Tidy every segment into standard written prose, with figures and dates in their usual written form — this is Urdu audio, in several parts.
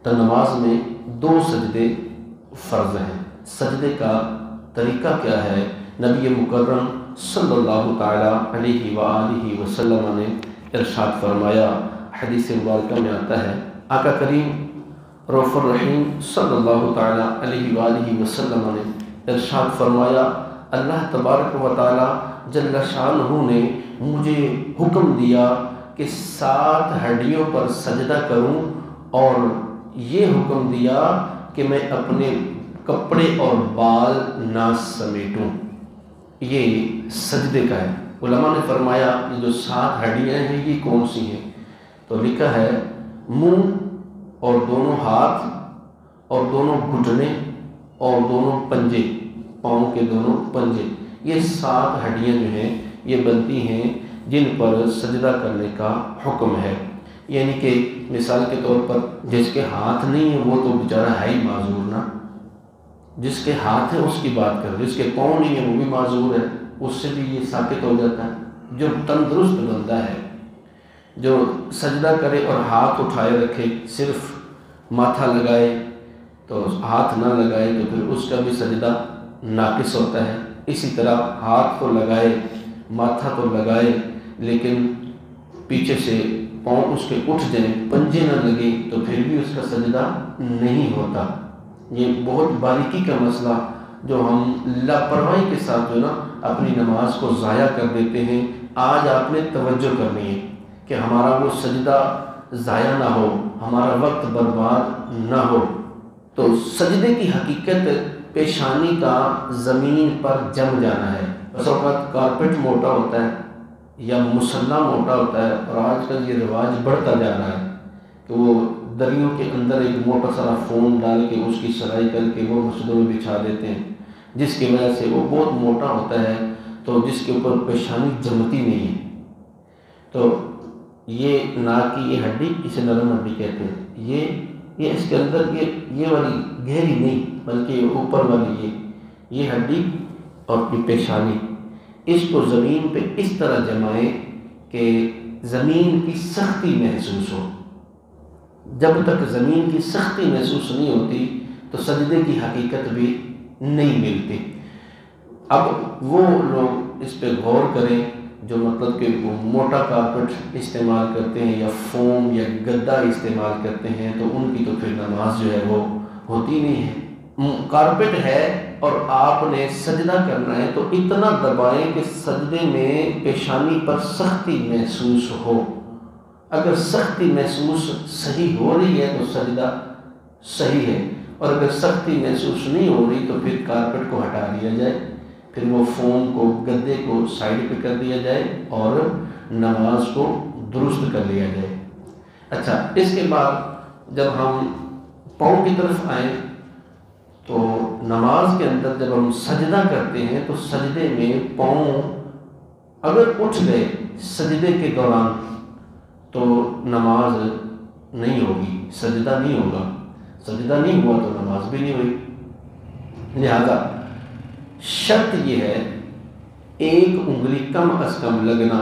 تو نماز میں دو سجدے فرض ہیں۔ سجدے کا طریقہ کیا ہے؟ نبی مکرم صلی اللہ تعالیٰ علیہ وآلہ وسلم نے ارشاد فرمایا، حدیث مبارکہ میں آتا ہے، آقا کریم رؤوف الرحیم صلی اللہ تعالیٰ علیہ وآلہ وسلم نے ارشاد فرمایا، اللہ تبارک و تعالیٰ جل شانہ نے مجھے حکم دیا کہ 7 ہڈیوں پر سجدہ کروں، اور یہ حکم دیا کہ میں اپنے کپڑے اور بال نہ سمیٹوں۔ یہ سجدے کا ہے۔ علماء نے فرمایا یہ جو 7 ہڈیاں ہیں یہ کون سی ہیں؟ تو لکھا ہے منہ اور دونوں ہاتھ اور دونوں گھٹنے اور دونوں پنجے، پاؤں کے دونوں پنجے، یہ 7 ہڈیاں جو ہیں یہ بنتی ہیں جن پر سجدہ کرنے کا حکم ہے۔ یعنی کہ مثال کے طور پر جس کے ہاتھ نہیں ہے وہ تو بیچارہ ہے ہی معذور نا، جس کے ہاتھ ہے اس کی بات کر، جس کے پاؤں نہیں ہے وہ بھی معذور ہے، اس سے بھی یہ ثابت ہو جاتا ہے۔ جو تندرست بندہ ہے، جو سجدہ کرے اور ہاتھ اٹھائے رکھے، صرف ماتھا لگائے تو ہاتھ نہ لگائے تو پھر اس کا بھی سجدہ ناقص ہوتا ہے۔ اسی طرح ہاتھ تو لگائے، ماتھا تو لگائے، لیکن پیچھے سے پاؤں اس کے اٹھ جائیں، پنجے نہ لگے تو پھر بھی اس کا سجدہ نہیں ہوتا۔ یہ بہت باریکی کا مسئلہ جو ہم لاپرواہی کے ساتھ جو نا اپنی نماز کو ضائع کر دیتے ہیں۔ آج آپ نے توجہ کرنی ہے کہ ہمارا وہ سجدہ ضائع نہ ہو، ہمارا وقت برباد نہ ہو۔ تو سجدے کی حقیقت پیشانی کا زمین پر جم جانا ہے۔ بس اوقات کارپیٹ موٹا ہوتا ہے یا مصلی موٹا ہوتا ہے، اور آج کل یہ رواج بڑھتا جا رہا ہے کہ وہ دریوں کے اندر ایک موٹا سارا فوم ڈال کے اس کی سلائی کر کے وہ مسجدوں میں بچھا دیتے ہیں، جس کی وجہ سے وہ بہت موٹا ہوتا ہے، تو جس کے اوپر پیشانی جمتی نہیں ہے۔ تو یہ ناک کی یہ ہڈی، اسے نرم ہڈی کہتے ہیں، یہ اس کے اندر یہ والی گہری نہیں بلکہ اوپر والی یہ ہڈی اور یہ پیشانی، اس کو زمین پہ اس طرح جمائیں کہ زمین کی سختی محسوس ہو۔ جب تک زمین کی سختی محسوس نہیں ہوتی تو سجدے کی حقیقت بھی نہیں ملتی۔ اب وہ لوگ اس پہ غور کریں جو مطلب کہ وہ موٹا کارپیٹ استعمال کرتے ہیں یا فوم یا گدا استعمال کرتے ہیں، تو ان کی تو پھر نماز جو ہے وہ ہوتی نہیں ہے۔ کارپیٹ ہے اور آپ نے سجدہ کرنا ہے تو اتنا دبائیں کہ سجدے میں پیشانی پر سختی محسوس ہو۔ اگر سختی محسوس صحیح ہو رہی ہے تو سجدہ صحیح ہے، اور اگر سختی محسوس نہیں ہو رہی تو پھر کارپیٹ کو ہٹا دیا جائے، پھر وہ فوم کو، گدے کو سائڈ پہ کر دیا جائے اور نماز کو درست کر لیا جائے۔ اچھا، اس کے بعد جب ہم پاؤں کی طرف آئیں تو نماز کے اندر جب ہم سجدہ کرتے ہیں تو سجدے میں پاؤں اگر اٹھ گئے سجدے کے دوران تو نماز نہیں ہوگی، سجدہ نہیں ہوگا، سجدہ نہیں ہوا تو نماز بھی نہیں ہوئی۔ لہذا شرط یہ ہے ایک انگلی کم از کم لگنا،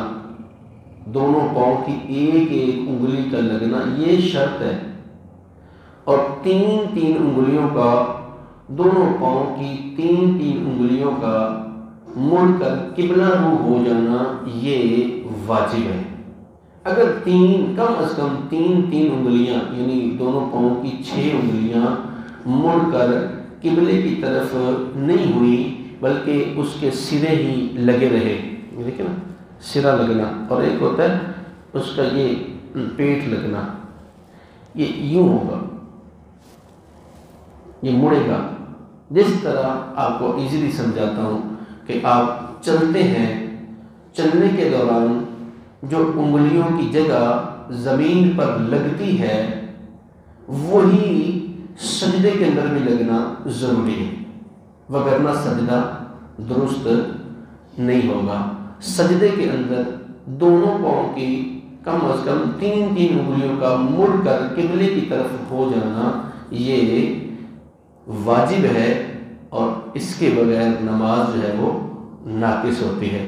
دونوں پاؤں کی ایک انگلی کا لگنا یہ شرط ہے، اور 3 انگلیوں کا، دونوں پاؤں کی 3 انگلیوں کا مڑ کر قبلہ رو ہو جانا یہ واجب ہے۔ اگر کم از کم 3 انگلیاں یعنی دونوں پاؤں کی 6 انگلیاں مڑ کر قبلے کی طرف نہیں ہوئی بلکہ اس کے سرے ہی لگے رہے، دیکھیں نا، سرا لگنا، اور ایک ہوتا ہے اس کا یہ پیٹ لگنا، یہ یوں ہوگا، یہ مڑے گا۔ جس طرح آپ کو ایزیلی سمجھاتا ہوں کہ آپ چلتے ہیں، چلنے کے دوران جو انگلیوں کی جگہ زمین پر لگتی ہے وہی سجدے کے اندر بھی لگنا ضروری ہے، وگرنہ سجدہ درست نہیں ہوگا۔ سجدے کے اندر دونوں پاؤں کی کم از کم 3 انگلیوں کا مڑ کر قبلے کی طرف ہو جانا یہ واجب ہے، اور اس کے بغیر نماز جو ہے وہ ناقص ہوتی ہے۔